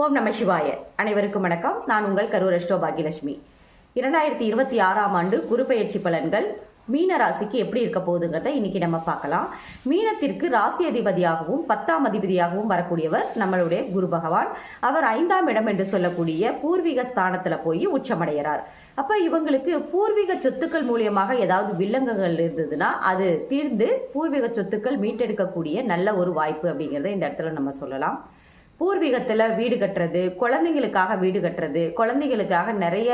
ஓம் நம சிவாய. அனைவருக்கும் வணக்கம். நான் உங்கள் கரூர் அஷ்டோ பாகியலட்சுமி. 2026ஆம் ஆண்டு குரு பெயர்ச்சி பலன்கள் மீன ராசிக்கு எப்படி இருக்க போகுதுங்கிறத இன்னைக்கு நம்ம பார்க்கலாம். மீனத்திற்கு ராசி அதிபதியாகவும் 10ஆம் அதிபதியாகவும் வரக்கூடியவர் நம்மளுடைய குரு பகவான். அவர் 5ஆம் இடம் என்று சொல்லக்கூடிய பூர்வீக ஸ்தானத்துல போய் உச்சமடைகிறார். அப்ப இவங்களுக்கு பூர்வீக சொத்துக்கள் மூலியமாக ஏதாவது வில்லங்கங்கள் இருந்ததுன்னா அது தீர்ந்து பூர்வீக சொத்துக்கள் மீட்டெடுக்கக்கூடிய நல்ல ஒரு வாய்ப்பு அப்படிங்கிறத இந்த இடத்துல நம்ம சொல்லலாம். பூர்வீகத்தில் வீடு கட்டுறது, குழந்தைங்களுக்காக வீடு கட்டுறது, குழந்தைகளுக்காக நிறைய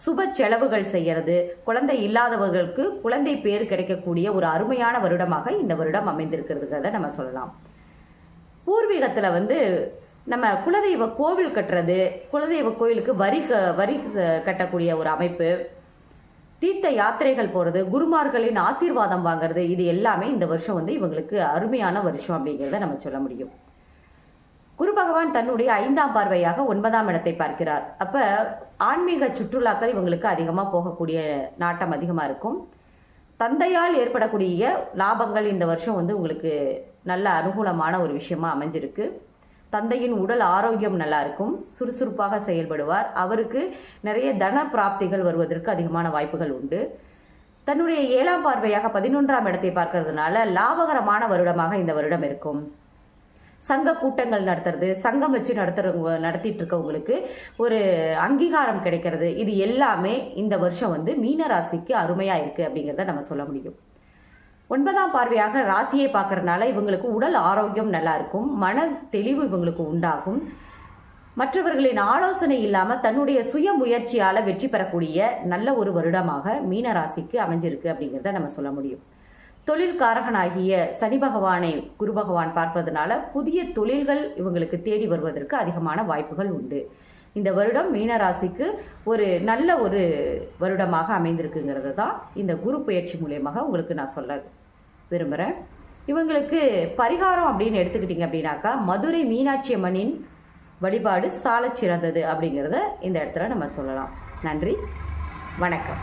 சுப செலவுகள் செய்யறது, குழந்தை இல்லாதவர்களுக்கு குழந்தை பேர் கிடைக்கக்கூடிய ஒரு அருமையான வருடமாக இந்த வருடம் அமைந்திருக்கிறதுங்கிறத நம்ம சொல்லலாம். பூர்வீகத்தில் நம்ம குலதெய்வ கோவில் கட்டுறது, குலதெய்வ கோவிலுக்கு வரி கட்டக்கூடிய ஒரு அமைப்பு, தீர்த்த யாத்திரைகள் போகிறது, குருமார்களின் ஆசீர்வாதம் வாங்கிறது, இது எல்லாமே இந்த வருஷம் இவங்களுக்கு அருமையான வருஷம் அப்படிங்கிறத நம்ம சொல்ல முடியும். குரு பகவான் தன்னுடைய 5ஆம் பார்வையாக 9ஆம் இடத்தை பார்க்கிறார். அப்ப ஆன்மீக சுற்றுலாக்கள் இவங்களுக்கு அதிகமா போகக்கூடிய நாட்டம் அதிகமா இருக்கும். தந்தையால் ஏற்படக்கூடிய லாபங்கள் இந்த வருஷம் உங்களுக்கு நல்ல அனுகூலமான ஒரு விஷயமா அமைஞ்சிருக்கு. தந்தையின் உடல் ஆரோக்கியம் நல்லா இருக்கும், சுறுசுறுப்பாக செயல்படுவார். அவருக்கு நிறைய தன பிராப்திகள் வருவதற்கு அதிகமான வாய்ப்புகள் உண்டு. தன்னுடைய 7ஆம் பார்வையாக 11ஆம் இடத்தை பார்க்கறதுனால லாபகரமான வருடமாக இந்த வருடம் இருக்கும். சங்க கூட்டங்கள் நடத்துறது, சங்கம் வச்சு நடத்திட்டு இருக்கவங்களுக்கு ஒரு அங்கீகாரம் கிடைக்கிறது, இது எல்லாமே இந்த வருஷம் மீன ராசிக்கு அருமையா இருக்கு அப்படிங்கிறத நம்ம சொல்ல முடியும். 9ஆம் பார்வையாக ராசியை பார்க்கறதுனால இவங்களுக்கு உடல் ஆரோக்கியம் நல்லா இருக்கும், மன தெளிவு இவங்களுக்கு உண்டாகும். மற்றவர்களின் ஆலோசனை இல்லாம தன்னுடைய சுய முயற்சியால வெற்றி பெறக்கூடிய நல்ல ஒரு வருடமாக மீன ராசிக்கு அமைஞ்சிருக்கு அப்படிங்கிறத நம்ம சொல்ல முடியும். தொழில்காரகனாகிய சனி பகவானை குரு பகவான் பார்ப்பதனால புதிய தொழில்கள் இவங்களுக்கு தேடி வருவதற்கு அதிகமான வாய்ப்புகள் உண்டு. இந்த வருடம் மீனராசிக்கு ஒரு நல்ல ஒரு வருடமாக அமைந்திருக்குங்கிறது தான் இந்த குரு பயிற்சி மூலியமாக உங்களுக்கு நான் சொல்ல விரும்புகிறேன். இவங்களுக்கு பரிகாரம் அப்படின்னு எடுத்துக்கிட்டீங்க அப்படின்னாக்கா மதுரை மீனாட்சி அம்மனின் வழிபாடு சாலச் சிறந்தது அப்படிங்கிறத இந்த இடத்துல நம்ம சொல்லலாம். நன்றி, வணக்கம்.